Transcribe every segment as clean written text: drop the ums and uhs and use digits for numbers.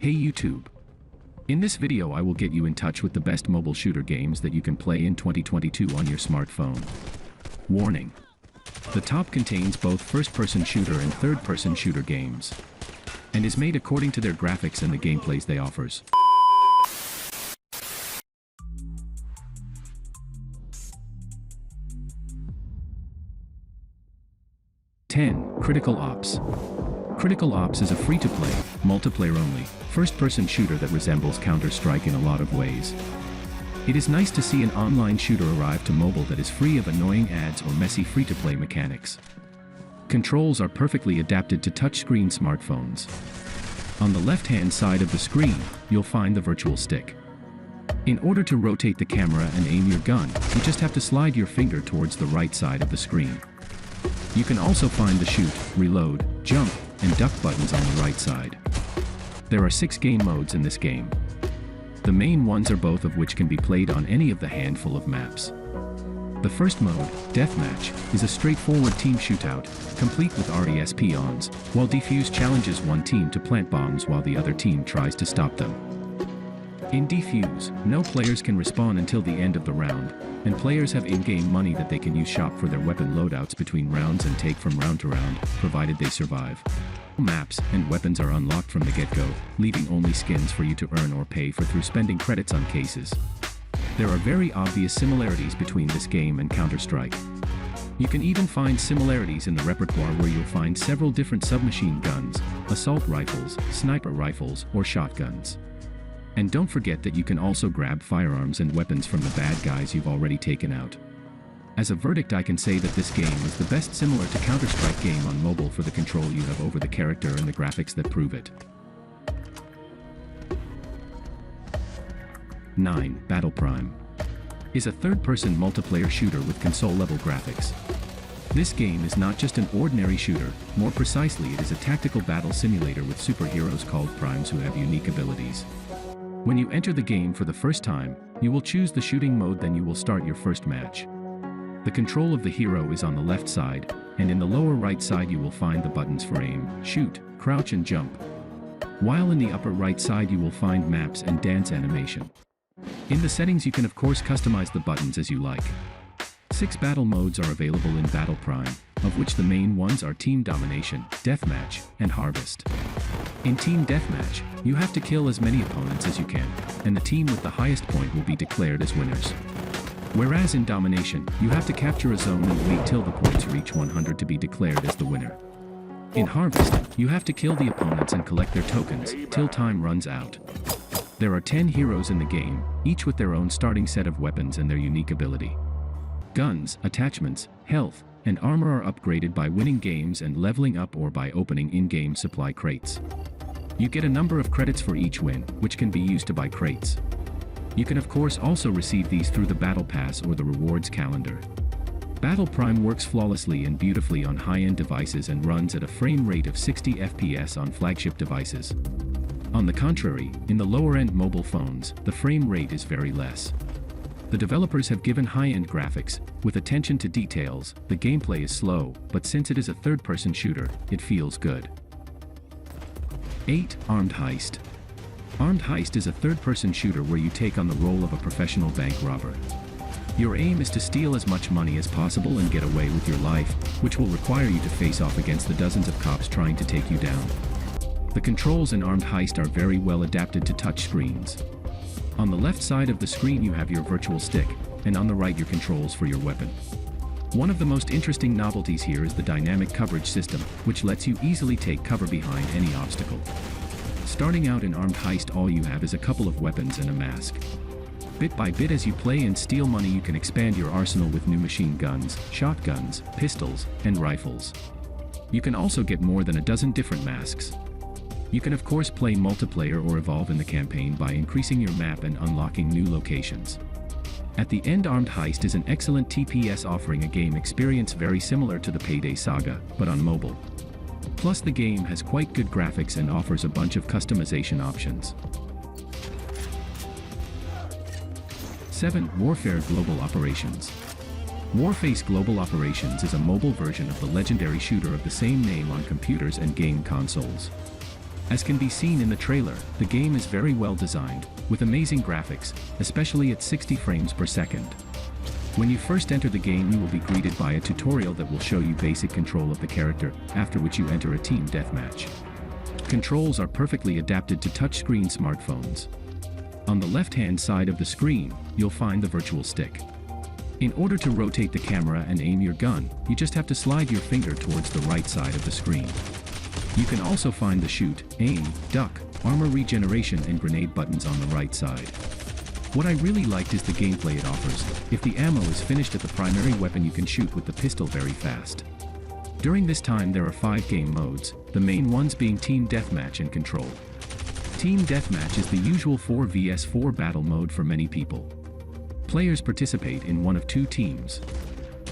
Hey YouTube! In this video I will get you in touch with the best mobile shooter games that you can play in 2022 on your smartphone. Warning! The top contains both first-person shooter and third-person shooter games, and is made according to their graphics and the gameplays they offers. Critical Ops. Critical Ops is a free-to-play, multiplayer-only, first-person shooter that resembles Counter-Strike in a lot of ways. It is nice to see an online shooter arrive to mobile that is free of annoying ads or messy free-to-play mechanics. Controls are perfectly adapted to touchscreen smartphones. On the left-hand side of the screen, you'll find the virtual stick. In order to rotate the camera and aim your gun, you just have to slide your finger towards the right side of the screen. You can also find the shoot, reload, jump, and duck buttons on the right side. There are 6 game modes in this game. The main ones are both of which can be played on any of the handful of maps. The first mode, Deathmatch, is a straightforward team shootout, complete with RESP ons, while Defuse challenges one team to plant bombs while the other team tries to stop them. In Defuse, no players can respawn until the end of the round, and players have in-game money that they can use shop for their weapon loadouts between rounds and take from round to round, provided they survive. Maps and weapons are unlocked from the get-go, leaving only skins for you to earn or pay for through spending credits on cases. There are very obvious similarities between this game and Counter-Strike. You can even find similarities in the repertoire where you'll find several different submachine guns, assault rifles, sniper rifles, or shotguns. And don't forget that you can also grab firearms and weapons from the bad guys you've already taken out. As a verdict, I can say that this game is the best similar to Counter-Strike game on mobile for the control you have over the character and the graphics that prove it. 9. Battle Prime is a third-person multiplayer shooter with console-level graphics. This game is not just an ordinary shooter, more precisely it is a tactical battle simulator with superheroes called primes who have unique abilities. When you enter the game for the first time, you will choose the shooting mode, then you will start your first match. The control of the hero is on the left side, and in the lower right side you will find the buttons for aim, shoot, crouch and jump. While in the upper right side you will find maps and dance animation. In the settings you can of course customize the buttons as you like. 6 battle modes are available in Battle Prime, of which the main ones are Team Domination, Deathmatch, and Harvest. In Team Deathmatch, you have to kill as many opponents as you can, and the team with the highest point will be declared as winners. Whereas in Domination, you have to capture a zone and wait till the points reach 100 to be declared as the winner. In Harvest, you have to kill the opponents and collect their tokens, till time runs out. There are 10 heroes in the game, each with their own starting set of weapons and their unique ability. Guns, attachments, health, and armor are upgraded by winning games and leveling up or by opening in-game supply crates. You get a number of credits for each win, which can be used to buy crates. You can of course also receive these through the Battle Pass or the rewards calendar. Battle Prime works flawlessly and beautifully on high-end devices and runs at a frame rate of 60 FPS on flagship devices. On the contrary, in the lower-end mobile phones, the frame rate is very less. The developers have given high-end graphics, with attention to details. The gameplay is slow, but since it is a third-person shooter, it feels good. 8. Armed Heist. Armed Heist is a third-person shooter where you take on the role of a professional bank robber. Your aim is to steal as much money as possible and get away with your life, which will require you to face off against the dozens of cops trying to take you down. The controls in Armed Heist are very well adapted to touch screens. On the left side of the screen you have your virtual stick, and on the right your controls for your weapon. One of the most interesting novelties here is the dynamic coverage system, which lets you easily take cover behind any obstacle. Starting out in Armed Heist, all you have is a couple of weapons and a mask. Bit by bit as you play and steal money, you can expand your arsenal with new machine guns, shotguns, pistols, and rifles. You can also get more than a dozen different masks. You can of course play multiplayer or evolve in the campaign by increasing your map and unlocking new locations. At the end, Armed Heist is an excellent TPS offering a game experience very similar to the Payday saga, but on mobile. Plus the game has quite good graphics and offers a bunch of customization options. 7. Warfare Global Operations. Warface Global Operations is a mobile version of the legendary shooter of the same name on computers and game consoles. As can be seen in the trailer, the game is very well designed, with amazing graphics, especially at 60 frames per second. When you first enter the game, you will be greeted by a tutorial that will show you basic control of the character, after which you enter a team deathmatch. Controls are perfectly adapted to touchscreen smartphones. On the left-hand side of the screen, you'll find the virtual stick. In order to rotate the camera and aim your gun, you just have to slide your finger towards the right side of the screen. You can also find the shoot, aim, duck, armor regeneration and grenade buttons on the right side. What I really liked is the gameplay it offers. If the ammo is finished at the primary weapon, you can shoot with the pistol very fast. During this time there are 5 game modes, the main ones being Team Deathmatch and Control. Team Deathmatch is the usual 4 vs 4 battle mode for many people. Players participate in one of 2 teams.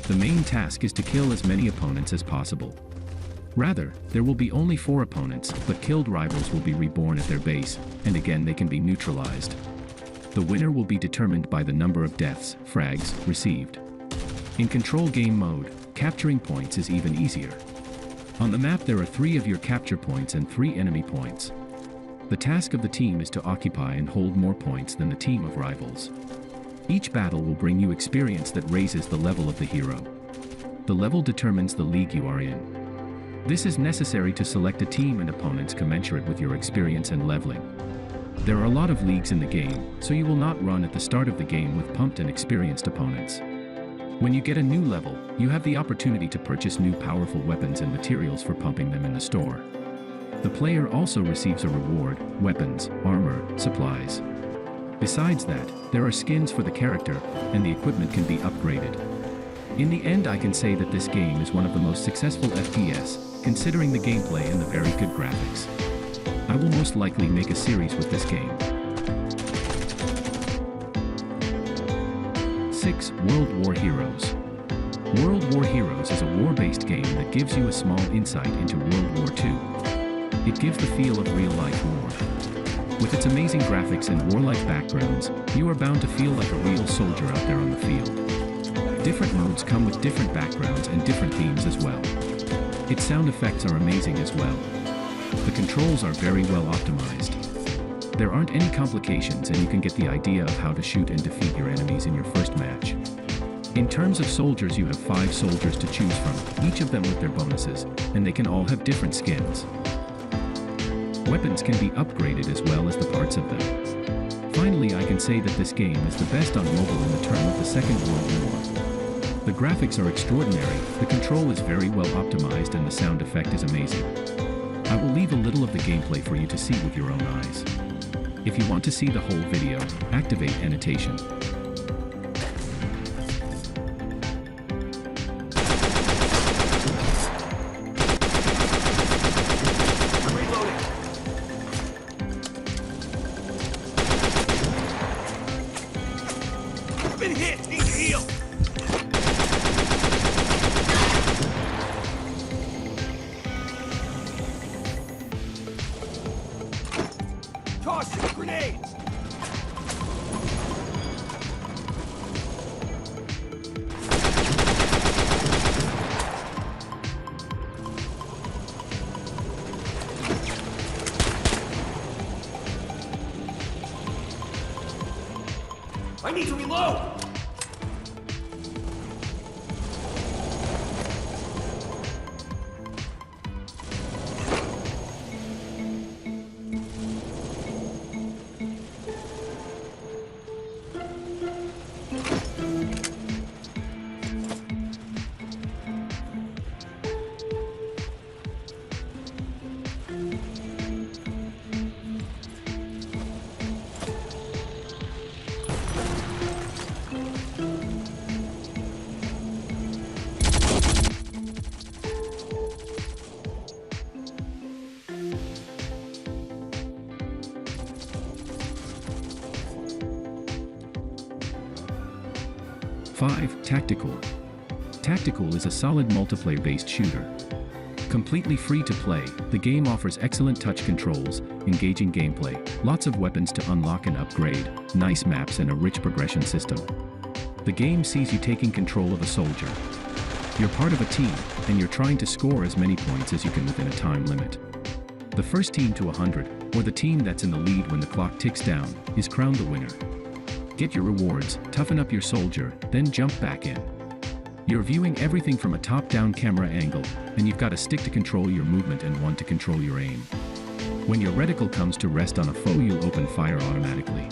The main task is to kill as many opponents as possible. Rather, there will be only 4 opponents, but killed rivals will be reborn at their base, and again they can be neutralized. The winner will be determined by the number of deaths, frags, received. In Control game mode, capturing points is even easier. On the map there are 3 of your capture points and 3 enemy points. The task of the team is to occupy and hold more points than the team of rivals. Each battle will bring you experience that raises the level of the hero. The level determines the league you are in. This is necessary to select a team and opponents commensurate with your experience and leveling. There are a lot of leagues in the game, so you will not run at the start of the game with pumped and experienced opponents. When you get a new level, you have the opportunity to purchase new powerful weapons and materials for pumping them in the store. The player also receives a reward, weapons, armor, supplies. Besides that, there are skins for the character, and the equipment can be upgraded. In the end, I can say that this game is one of the most successful FPS, considering the gameplay and the very good graphics. I will most likely make a series with this game. 6. World War Heroes. World War Heroes is a war-based game that gives you a small insight into World War II. It gives the feel of real-life war. With its amazing graphics and warlike backgrounds, you are bound to feel like a real soldier out there on the field. Different modes come with different backgrounds and different themes as well. Its sound effects are amazing as well. The controls are very well optimized. There aren't any complications and you can get the idea of how to shoot and defeat your enemies in your first match. In terms of soldiers, you have 5 soldiers to choose from, each of them with their bonuses, and they can all have different skins. Weapons can be upgraded as well as the parts of them. Finally, I can say that this game is the best on mobile in the term of the Second World War. The graphics are extraordinary, the control is very well optimized and the sound effect is amazing. I will leave a little of the gameplay for you to see with your own eyes. If you want to see the whole video, activate annotation. I'm reloading. Been hit, need to heal. Toss grenades! I need to reload! Five. Tactical. Tactical is a solid multiplayer-based shooter. Completely free to play, the game offers excellent touch controls, engaging gameplay, lots of weapons to unlock and upgrade, nice maps and a rich progression system. The game sees you taking control of a soldier. You're part of a team, and you're trying to score as many points as you can within a time limit. The first team to 100, or the team that's in the lead when the clock ticks down, is crowned the winner. Get your rewards, toughen up your soldier, then jump back in. You're viewing everything from a top-down camera angle, and you've got a stick to control your movement and one to control your aim. When your reticle comes to rest on a foe, you'll open fire automatically.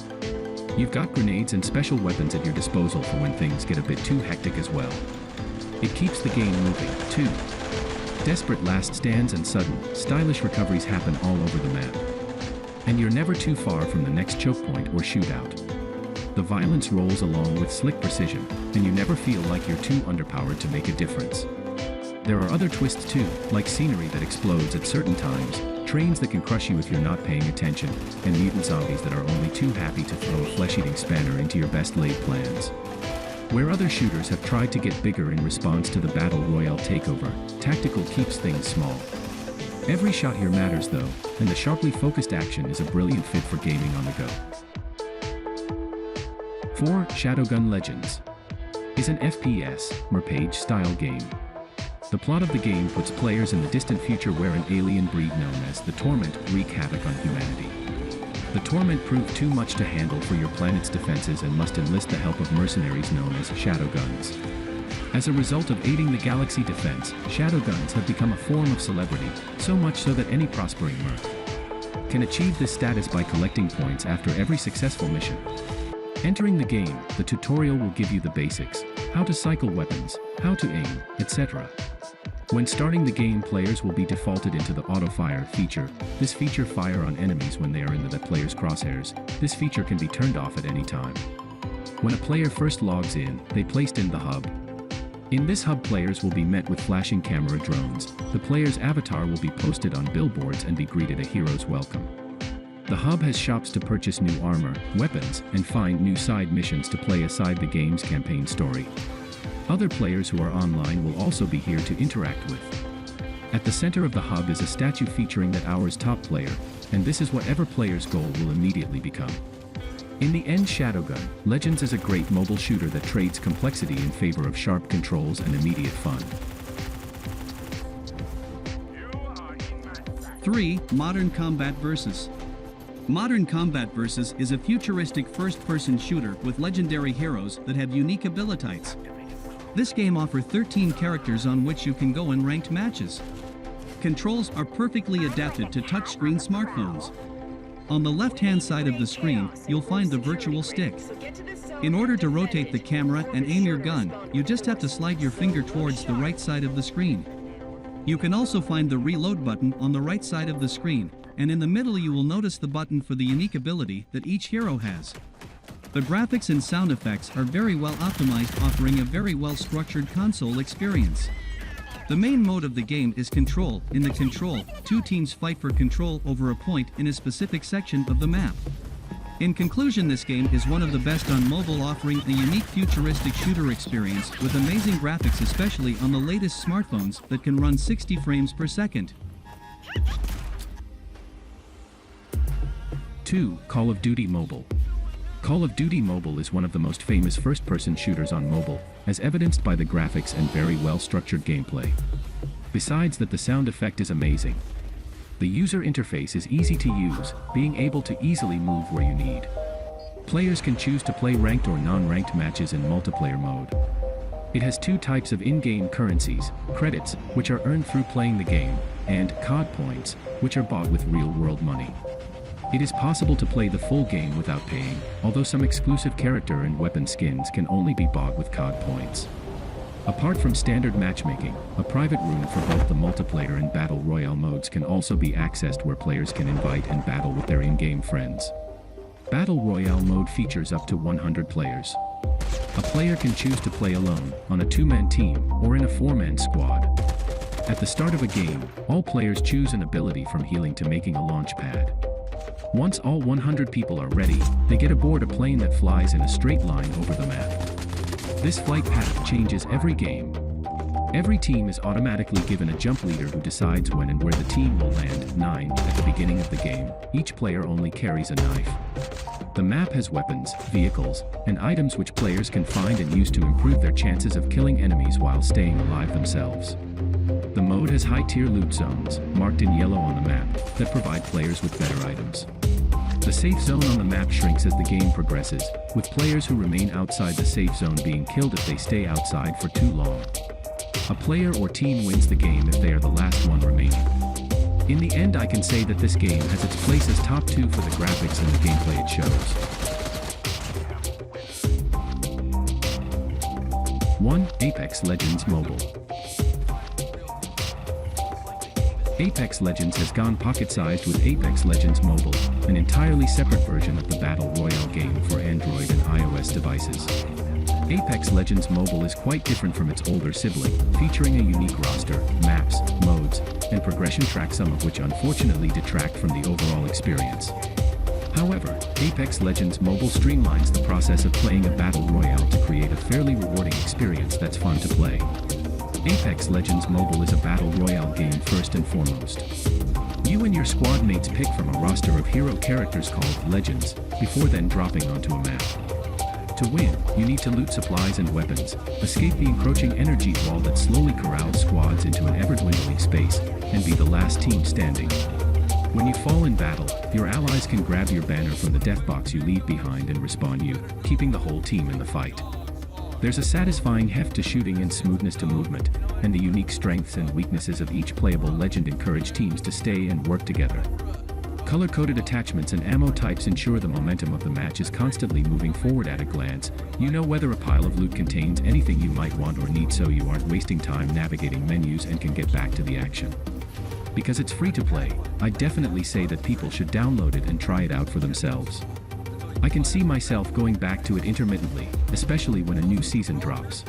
You've got grenades and special weapons at your disposal for when things get a bit too hectic as well. It keeps the game moving, too. Desperate last stands and sudden, stylish recoveries happen all over the map. And you're never too far from the next choke point or shootout. The violence rolls along with slick precision, and you never feel like you're too underpowered to make a difference. There are other twists too, like scenery that explodes at certain times, trains that can crush you if you're not paying attention, and mutant zombies that are only too happy to throw a flesh-eating spanner into your best-laid plans. Where other shooters have tried to get bigger in response to the Battle Royale takeover, Tactical keeps things small. Every shot here matters though, and the sharply focused action is a brilliant fit for gaming on the go. 4. Shadowgun Legends is an FPS, Mirrorverse-style game. The plot of the game puts players in the distant future where an alien breed known as the Torment wreak havoc on humanity. The Torment prove too much to handle for your planet's defenses and must enlist the help of mercenaries known as Shadowguns. As a result of aiding the galaxy defense, Shadowguns have become a form of celebrity, so much so that any prospering merc can achieve this status by collecting points after every successful mission. Entering the game, the tutorial will give you the basics, how to cycle weapons, how to aim, etc. When starting the game, players will be defaulted into the auto-fire feature. This feature fire on enemies when they are in the player's crosshairs. This feature can be turned off at any time. When a player first logs in, they placed in the hub. In this hub, players will be met with flashing camera drones. The player's avatar will be posted on billboards and be greeted a hero's welcome. The hub has shops to purchase new armor, weapons, and find new side missions to play aside the game's campaign story. Other players who are online will also be here to interact with. At the center of the hub is a statue featuring that hour's top player, and this is whatever player's goal will immediately become. In the end, Shadowgun Legends is a great mobile shooter that trades complexity in favor of sharp controls and immediate fun. 3. Modern Kombat Vs. Modern Kombat Vs. is a futuristic first-person shooter with legendary heroes that have unique abilities. This game offers 13 characters on which you can go in ranked matches. Controls are perfectly adapted to touchscreen smartphones. On the left-hand side of the screen, you'll find the virtual stick. In order to rotate the camera and aim your gun, you just have to slide your finger towards the right side of the screen. You can also find the reload button on the right side of the screen, and in the middle you will notice the button for the unique ability that each hero has. The graphics and sound effects are very well optimized, offering a very well-structured console experience. The main mode of the game is Control. In the Control, two teams fight for control over a point in a specific section of the map. In conclusion, this game is one of the best on mobile, offering a unique futuristic shooter experience with amazing graphics, especially on the latest smartphones that can run 60 frames per second. 2. Call of Duty Mobile. Call of Duty Mobile is one of the most famous first-person shooters on mobile, as evidenced by the graphics and very well-structured gameplay. Besides that, the sound effect is amazing. The user interface is easy to use, being able to easily move where you need. Players can choose to play ranked or non-ranked matches in multiplayer mode. It has two types of in-game currencies: credits, which are earned through playing the game, and COD points, which are bought with real-world money. It is possible to play the full game without paying, although some exclusive character and weapon skins can only be bought with COD points. Apart from standard matchmaking, a private room for both the multiplayer and Battle Royale modes can also be accessed, where players can invite and battle with their in-game friends. Battle Royale mode features up to 100 players. A player can choose to play alone, on a 2-man team, or in a 4-man squad. At the start of a game, all players choose an ability from healing to making a launch pad. Once all 100 people are ready, they get aboard a plane that flies in a straight line over the map. This flight path changes every game. Every team is automatically given a jump leader who decides when and where the team will land. 9. At the beginning of the game, each player only carries a knife. The map has weapons, vehicles, and items which players can find and use to improve their chances of killing enemies while staying alive themselves. The mode has has high-tier loot zones, marked in yellow on the map, that provide players with better items. The safe zone on the map shrinks as the game progresses, with players who remain outside the safe zone being killed if they stay outside for too long. A player or team wins the game if they are the last one remaining. In the end, I can say that this game has its place as top 2 for the graphics and the gameplay it shows. 1. Apex Legends Mobile. Apex Legends has gone pocket-sized with Apex Legends Mobile, an entirely separate version of the Battle Royale game for Android and iOS devices. Apex Legends Mobile is quite different from its older sibling, featuring a unique roster, maps, modes, and progression track, some of which unfortunately detract from the overall experience. However, Apex Legends Mobile streamlines the process of playing a Battle Royale to create a fairly rewarding experience that's fun to play. Apex Legends Mobile is a Battle Royale game first and foremost. You and your squad mates pick from a roster of hero characters called Legends, before then dropping onto a map. To win, you need to loot supplies and weapons, escape the encroaching energy wall that slowly corrals squads into an ever-dwindling space, and be the last team standing. When you fall in battle, your allies can grab your banner from the death box you leave behind and respawn you, keeping the whole team in the fight. There's a satisfying heft to shooting and smoothness to movement, and the unique strengths and weaknesses of each playable legend encourage teams to stay and work together. Color-coded attachments and ammo types ensure the momentum of the match is constantly moving forward. At a glance, you know whether a pile of loot contains anything you might want or need, so you aren't wasting time navigating menus and can get back to the action. Because it's free to play, I definitely say that people should download it and try it out for themselves. I can see myself going back to it intermittently, especially when a new season drops.